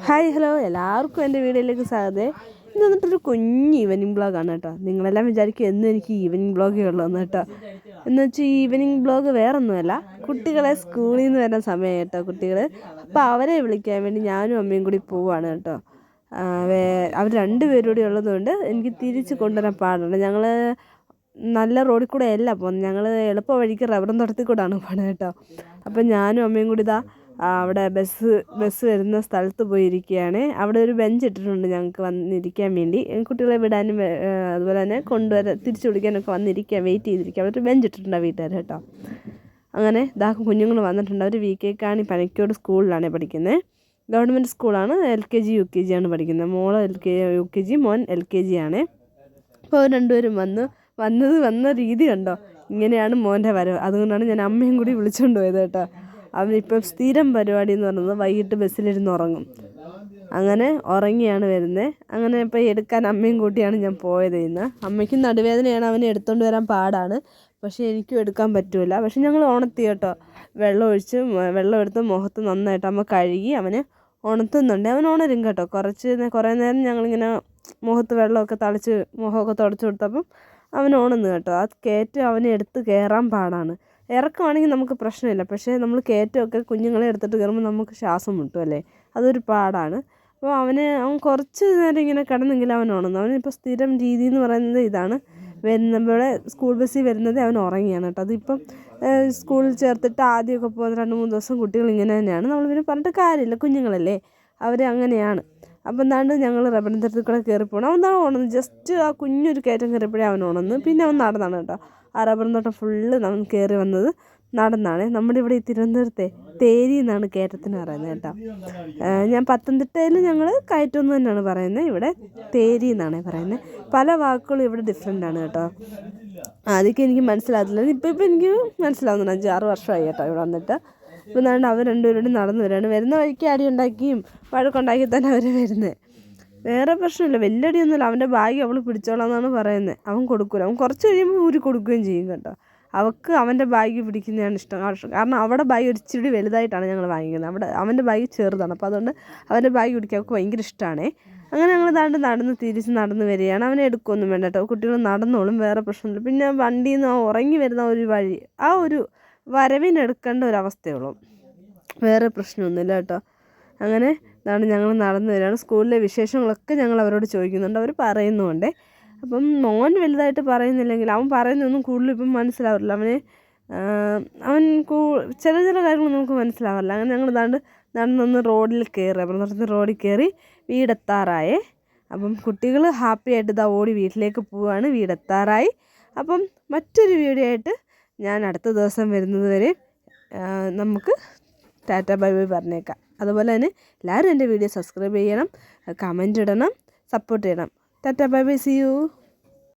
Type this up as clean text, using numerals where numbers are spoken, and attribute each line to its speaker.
Speaker 1: Hi hello എല്ലാവർക്കും എൻ്റെ വീഡിയോയിലേക്ക് സ്വാഗതം. ഇന്ന് വന്നിട്ടൊരു കുഞ്ഞ് ഈവനിങ് ബ്ലോഗാണ് കേട്ടോ. നിങ്ങളെല്ലാം വിചാരിക്കും എന്നും എനിക്ക് ഈവനിങ് ബ്ലോഗേ ഉള്ളൂന്ന് കേട്ടോ. എന്ന് വെച്ചാൽ ഈവനിങ് ബ്ലോഗ് വേറൊന്നുമല്ല, കുട്ടികളെ സ്കൂളിൽ നിന്ന് വരുന്ന സമയം കേട്ടോ. കുട്ടികൾ അപ്പോൾ അവരെ വിളിക്കാൻ വേണ്ടി ഞാനും അമ്മയും കൂടി പോവാണ് കേട്ടോ. അവർ രണ്ടുപേരും കൂടി ഉള്ളതുകൊണ്ട് എനിക്ക് തിരിച്ച് കൊണ്ടുവരാൻ പാടുണ്ട്. ഞങ്ങൾ നല്ല റോഡിൽ കൂടെ അല്ല പോകുന്നത്, ഞങ്ങൾ എളുപ്പ വഴിക്ക് റബ്ബറും തോട്ടത്തിൽ കൂടെയാണ് പോകുന്നത് കേട്ടോ. അപ്പം ഞാനും അമ്മയും കൂടി അവിടെ ബസ് വരുന്ന സ്ഥലത്ത് പോയിരിക്കുകയാണ്. അവിടെ ഒരു ബെഞ്ച് ഇട്ടിട്ടുണ്ട് ഞങ്ങൾക്ക് വന്നിരിക്കാൻ വേണ്ടി, കുട്ടികളെ വിടാനും അതുപോലെ തന്നെ തിരിച്ചു വിളിക്കാനൊക്കെ വന്നിരിക്കാൻ വെയിറ്റ് ചെയ്തിരിക്കാൻ അവിടെ ഒരു ബെഞ്ച് ഇട്ടിട്ടുണ്ട് വീട്ടുകാർ കേട്ടോ. അങ്ങനെ കുഞ്ഞുങ്ങൾ വന്നിട്ടുണ്ട്. അവർ VK കാണി പനക്കോട് സ്കൂളിലാണ് പഠിക്കുന്നത്. ഗവൺമെൻറ് സ്കൂളാണ്. LKG UKG ആണ് പഠിക്കുന്നത്. മോള് UKG, മോൻ LKG ആണ്. അപ്പോൾ അവർ രണ്ടുപേരും വന്ന രീതി കണ്ടോ, ഇങ്ങനെയാണ് മോൻ്റെ വരവ്. അതുകൊണ്ടാണ് ഞാൻ അമ്മയും കൂടി വിളിച്ചുകൊണ്ട് പോയത് കേട്ടോ. അവനിപ്പം സ്ഥിരം പരിപാടി എന്ന് പറയുന്നത് വൈകിട്ട് ബസ്സിലിരുന്ന് ഉറങ്ങും. അങ്ങനെ ഉറങ്ങിയാണ് വരുന്നത്. അങ്ങനെ ഇപ്പോൾ എടുക്കാൻ അമ്മയും കൂട്ടിയാണ് ഞാൻ പോയത്. ഇന്ന് അമ്മയ്ക്കും നടുവേദനയാണ്, അവനെ എടുത്തുകൊണ്ട് വരാൻ പാടാണ്. പക്ഷേ എനിക്കും എടുക്കാൻ പറ്റില്ല. പക്ഷെ ഞങ്ങൾ ഉണർത്തി കേട്ടോ. വെള്ളം എടുത്ത് മുഖത്ത് നന്നായിട്ട് അമ്മ കഴുകി അവനെ ഉണർത്തുന്നുണ്ട്. അവൻ ഉണരും കേട്ടോ. കുറേ നേരം ഞങ്ങളിങ്ങനെ മുഖത്ത് വെള്ളമൊക്കെ തളിച്ച് മുഖമൊക്കെ തുടച്ച് കൊടുത്തപ്പം അവൻ ഉണർന്നു കേട്ടോ. അവനെ എടുത്ത് കയറാൻ പാടാണ്. ഇറക്കമാണെങ്കിൽ നമുക്ക് പ്രശ്നമില്ല, പക്ഷേ നമ്മൾ കയറ്റമൊക്കെ കുഞ്ഞുങ്ങളെ എടുത്തിട്ട് കയറുമ്പോൾ നമുക്ക് ശ്വാസം മുട്ടും അല്ലേ, അതൊരു പാടാണ്. അപ്പോൾ അവൻ കുറച്ച് നേരം ഇങ്ങനെ കിടന്നെങ്കിൽ അവൻ ഉണർന്നു. അവനിപ്പോൾ സ്ഥിരം രീതി എന്ന് പറയുന്നത് ഇതാണ്. ഇവിടെ സ്കൂൾ ബസ്സിൽ വരുന്നത് അവൻ ഉറങ്ങിയാണ് കേട്ടോ. അതിപ്പം സ്കൂളിൽ ചേർത്തിട്ട് ആദ്യമൊക്കെ പോകുന്ന 2-3 ദിവസം കുട്ടികൾ ഇങ്ങനെ തന്നെയാണ്. നമ്മൾ പിന്നെ പറഞ്ഞിട്ട് കാര്യമില്ല, കുഞ്ഞുങ്ങളല്ലേ, അവർ അങ്ങനെയാണ്. അപ്പം ഞങ്ങൾ റബ്ബറിൻ തോട്ടത്തിൽ കൂടെ കയറിപ്പോകണം. അവൻ ഉണർന്നു. ജസ്റ്റ് ആ കുഞ്ഞൊരു കയറ്റം കയറിയപ്പോഴേ അവൻ ഉണർന്നു. പിന്നെ അവൻ നടന്നാണ് കേട്ടോ. ആ റബ്ബറിൻ തോട്ടം ഫുള്ള് നമ്മൾ കയറി വന്നത് നടന്നാണ്. നമ്മുടെ ഇവിടെ ഈ തിരുവനന്തപുരത്തെ തേരി എന്നാണ് കയറ്റത്തിന് പറയുന്നത് കേട്ടോ. ഞാൻ പത്തനംതിട്ടയിൽ ഞങ്ങൾ കയറ്റം എന്ന് തന്നെയാണ് പറയുന്നത്, ഇവിടെ തേരി എന്നാണ് പറയുന്നത്. പല വാക്കുകളും ഇവിടെ ഡിഫറെൻ്റ് ആണ് കേട്ടോ. അതൊക്കെ എനിക്ക് മനസ്സിലാകത്തില്ല. ഇപ്പം എനിക്ക് മനസ്സിലാവുന്നുണ്ട്. 5-6 വർഷമായി കേട്ടോ ഇവിടെ വന്നിട്ട്. ഇപ്പം അവർ രണ്ടുപേരോടും നടന്നു വരികയാണ്. വരുന്ന വഴിക്ക് അടി ഉണ്ടാക്കിയും വഴക്കുണ്ടാക്കി തന്നെ അവർ വരുന്നത്. വേറെ പ്രശ്നമില്ല, വലിയ അടിയൊന്നുമില്ല. അവൻ്റെ ബാഗ് അവൾ പിടിച്ചോളാം എന്നാണ് പറയുന്നത്. അവൻ കൊടുക്കില്ല. അവൻ കുറച്ച് കഴിയുമ്പോൾ ഊരി കൊടുക്കുകയും ചെയ്യും കേട്ടോ. അവൾക്ക് അവൻ്റെ ബാഗ് പിടിക്കുന്നതാണ് ഇഷ്ടം. കാരണം അവിടെ ബാഗ് ഒരു ഇച്ചിരി വലുതായിട്ടാണ് ഞങ്ങൾ വാങ്ങിക്കുന്നത്. അവൻ്റെ ബാഗ് ചെറുതാണ്. അപ്പോൾ അതുകൊണ്ട് അവൻ്റെ ബാഗ് പിടിക്കാൻ അവൾക്ക് ഭയങ്കര ഇഷ്ടമാണ്. അങ്ങനെ ഞങ്ങൾ തിരിച്ച് നടന്ന് വരികയാണ്. അവനെ എടുക്കുകയൊന്നും വേണ്ട കേട്ടോ. കുട്ടികൾ നടന്നോളും, വേറെ പ്രശ്നമില്ല. പിന്നെ വണ്ടിയിൽ നിന്ന് ഉറങ്ങി വരുന്ന ഒരു വഴി, ആ ഒരു വരവിനെടുക്കേണ്ട ഒരവസ്ഥയുള്ളൂ, വേറെ പ്രശ്നമൊന്നുമില്ല കേട്ടോ. അങ്ങനെ ഞങ്ങൾ നടന്നു വരികയാണ്. സ്കൂളിലെ വിശേഷങ്ങളൊക്കെ ഞങ്ങൾ അവരോട് ചോദിക്കുന്നുണ്ട്, അവർ പറയുന്നുണ്ട്. അപ്പം മോൻ വലുതായിട്ട് പറയുന്നില്ലെങ്കിൽ അവൻ പറയുന്നതൊന്നും കൂടുതൽ ഇപ്പം മനസ്സിലാവില്ല. അവൻ ചില കാര്യങ്ങൾ നമുക്ക് മനസ്സിലാവില്ല. അങ്ങനെ ഞങ്ങൾ നടന്നൊന്ന് റോഡിൽ കയറി വീടെത്താറായേ. അപ്പം കുട്ടികൾ ഹാപ്പി ആയിട്ട് ഓടി വീട്ടിലേക്ക് പോവുകയാണ്. വീടെത്താറായി. അപ്പം മറ്റൊരു വീഡിയോ ആയിട്ട് ഞാൻ അടുത്ത ദിവസം വരുന്നത് വരെ നമുക്ക് ടാറ്റ ബൈ ബൈ പറഞ്ഞേക്കാം. അതുപോലെ തന്നെ എല്ലാവരും എൻ്റെ വീഡിയോ സബ്സ്ക്രൈബ് ചെയ്യണം, കമൻറ്റ് ഇടണം, സപ്പോർട്ട് ചെയ്യണം. Tata bye bye, see U.